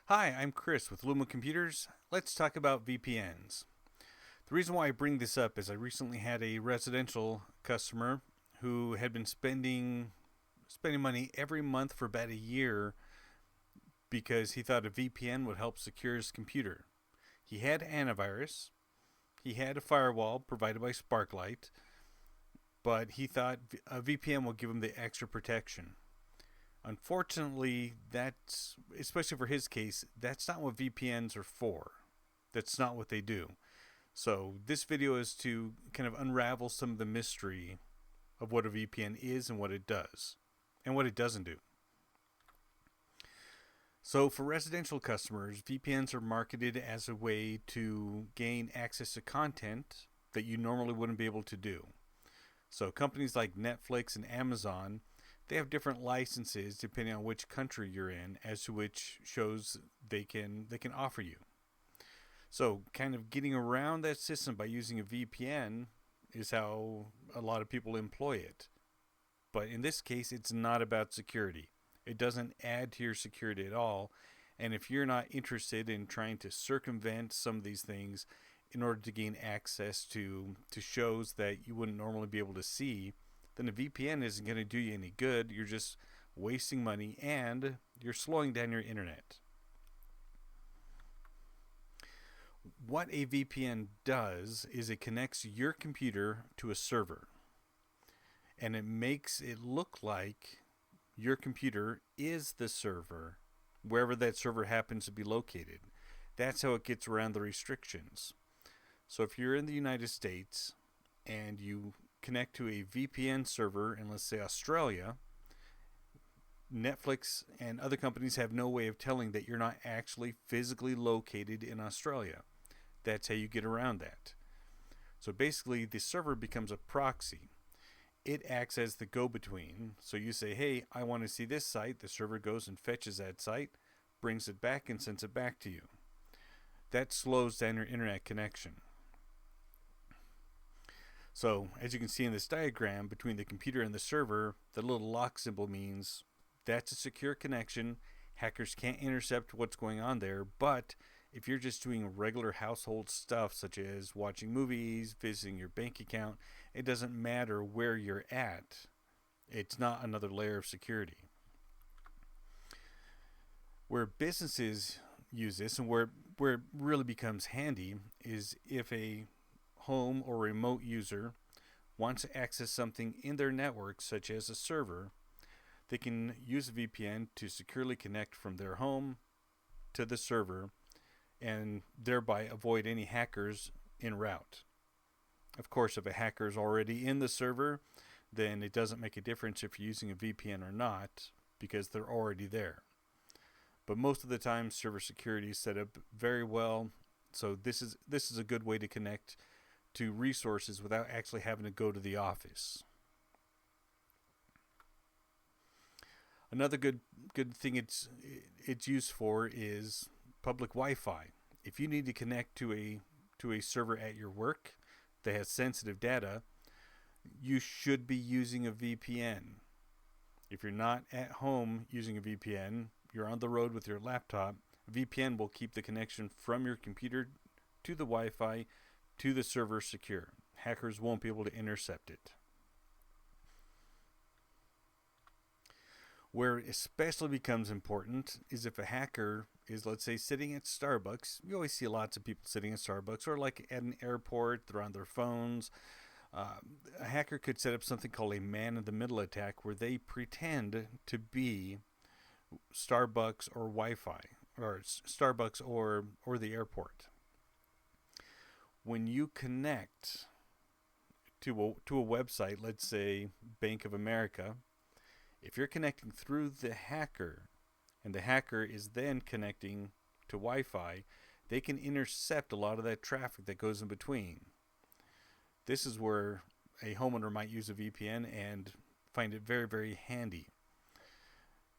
Hi, I'm Chris with Luma Computers. Let's talk about VPNs. The reason why I bring this up is I recently had a residential customer who had been spending money every month for about a year because he thought a VPN would help secure his computer. He had antivirus, he had a firewall provided by Sparklight, but he thought a VPN would give him the extra protection. Unfortunately, that's especially for his case, that's not what VPNs are for. That's not what they do. So, this video is to kind of unravel some of the mystery of what a VPN is and what it does, and what it doesn't do. So, for residential customers, VPNs are marketed as a way to gain access to content that you normally wouldn't be able to do. So, companies like Netflix and Amazon, they have different licenses depending on which country you're in as to which shows they can offer you. So, kind of getting around that system by using a VPN is how a lot of people employ it. But in this case, it's not about security. It doesn't add to your security at all. And if you're not interested in trying to circumvent some of these things in order to gain access to shows that you wouldn't normally be able to see, then a VPN isn't going to do you any good. You're just wasting money and you're slowing down your internet. What a VPN does is it connects your computer to a server and it makes it look like your computer is the server wherever that server happens to be located. That's how it gets around the restrictions. So if you're in the United States and you connect to a VPN server in, let's say, Australia, Netflix and other companies have no way of telling that you're not actually physically located in Australia. That's how you get around that. So basically, the server becomes a proxy. It acts as the go between. So you say, hey, I want to see this site. The server goes and fetches that site, brings it back, and sends it back to you. That slows down your internet connection. So, as you can see in this diagram, between the computer and the server, the little lock symbol means that's a secure connection. Hackers can't intercept what's going on there, but if you're just doing regular household stuff such as watching movies, visiting your bank account, it doesn't matter where you're at. It's not another layer of security. Where businesses use this and where it really becomes handy is if a home or remote user wants to access something in their network, such as a server, they can use a VPN to securely connect from their home to the server and thereby avoid any hackers en route. Of course, if a hacker is already in the server, then it doesn't make a difference if you're using a VPN or not because they're already there. But most of the time, server security is set up very well, so this is a good way to connect to resources without actually having to go to the office. Another good thing it's used for is public Wi-Fi. If you need to connect to a server at your work that has sensitive data, you should be using a VPN. If you're not at home using a VPN, you're on the road with your laptop, a VPN will keep the connection from your computer to the Wi-Fi to the server secure. Hackers won't be able to intercept it. Where it especially becomes important is if a hacker is, let's say, sitting at Starbucks. You always see lots of people sitting at Starbucks, or like at an airport, they're on their phones. A hacker could set up something called a man-in-the-middle attack, where they pretend to be Starbucks or Wi-Fi, or Starbucks or the airport. When you connect to a website, let's say Bank of America, if you're connecting through the hacker and the hacker is then connecting to Wi-Fi, they can intercept a lot of that traffic that goes in between. This is where a homeowner might use a VPN and find it very, very handy.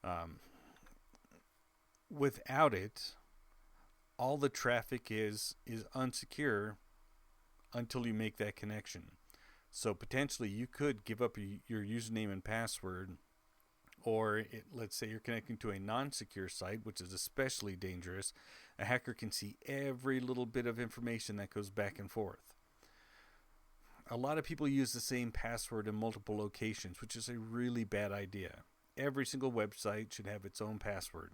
Um, Without it, all the traffic is unsecure until you make that connection. So potentially you could give up your username and password Let's say you're connecting to a non-secure site, which is especially dangerous. A hacker can see every little bit of information that goes back and forth. A lot of people use the same password in multiple locations, which is a really bad idea. Every single website should have its own password,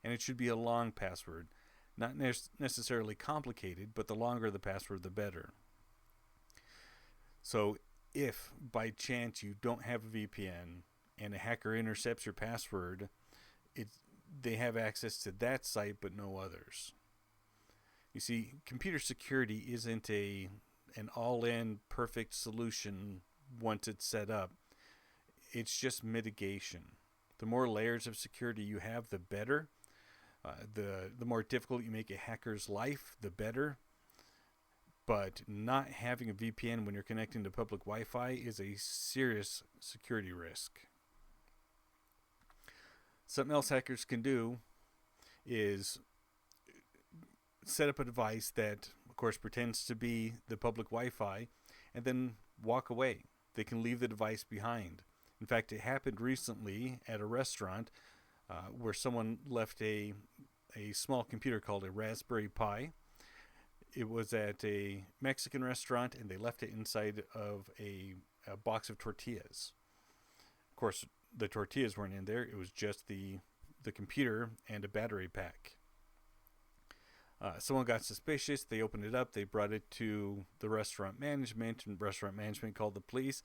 and it should be a long password. Not necessarily complicated, but the longer the password, the better. So if by chance you don't have a VPN and a hacker intercepts your password, they have access to that site but no others. You see, computer security isn't an all-in perfect solution once it's set up. It's just mitigation. The more layers of security you have, the better. The more difficult you make a hacker's life, the better. But not having a VPN when you're connecting to public Wi-Fi is a serious security risk. Something else hackers can do is set up a device that, of course, pretends to be the public Wi-Fi and then walk away. They can leave the device behind. In fact, it happened recently at a restaurant where someone left a small computer called a Raspberry Pi. It was at a Mexican restaurant, and they left it inside of a box of tortillas. Of course, the tortillas weren't in there. It was just the computer and a battery pack. Someone got suspicious. They opened it up. They brought it to the restaurant management, and restaurant management called the police.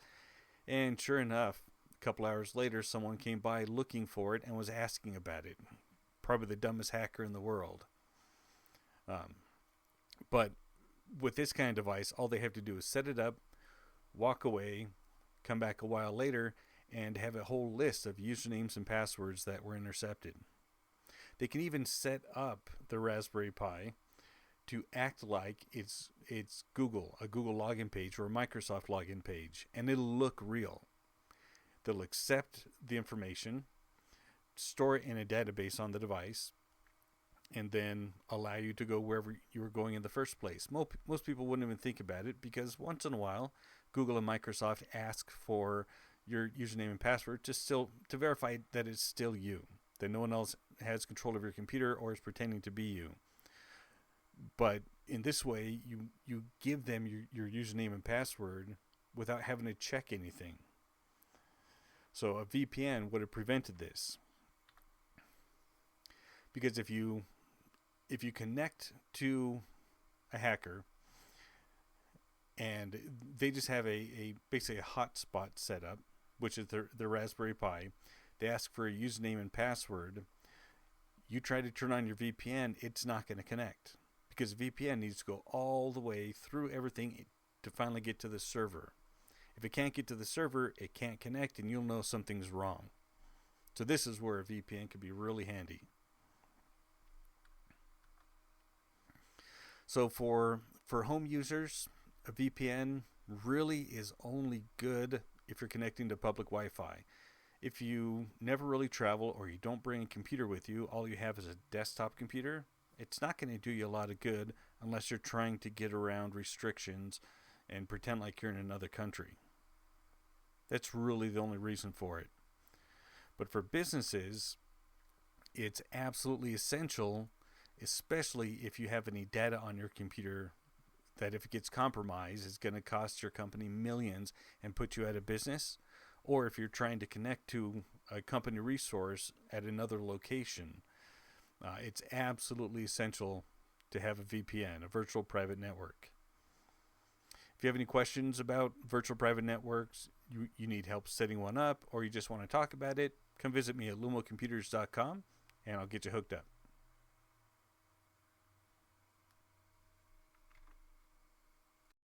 And sure enough, a couple hours later, someone came by looking for it and was asking about it. Probably the dumbest hacker in the world. But with this kind of device, all they have to do is set it up, walk away, come back a while later, and have a whole list of usernames and passwords that were intercepted. They can even set up the Raspberry Pi to act like it's Google, a Google login page or a Microsoft login page, and it'll look real. They'll accept the information, store it in a database on the device, and then allow you to go wherever you were going in the first place. Most people wouldn't even think about it because once in a while, Google and Microsoft ask for your username and password to verify that it's still you, that no one else has control of your computer or is pretending to be you. But in this way, you give them your username and password without having to check anything. So a VPN would have prevented this. Because if you connect to a hacker and they just have basically a hotspot set up, which is their Raspberry Pi, they ask for a username and password, you try to turn on your VPN, it's not going to connect. Because VPN needs to go all the way through everything to finally get to the server. If it can't get to the server, it can't connect and you'll know something's wrong. So this is where a VPN could be really handy. So for home users, a VPN really is only good if you're connecting to public Wi-Fi. If you never really travel or you don't bring a computer with you, all you have is a desktop computer, it's not going to do you a lot of good unless you're trying to get around restrictions and pretend like you're in another country. That's really the only reason for it. But for businesses, it's absolutely essential, especially if you have any data on your computer that if it gets compromised is going to cost your company millions and put you out of business, or if you're trying to connect to a company resource at another location. It's absolutely essential to have a VPN, a virtual private network. If you have any questions about virtual private networks, you need help setting one up, or you just want to talk about it, come visit me at lumocomputers.com and I'll get you hooked up.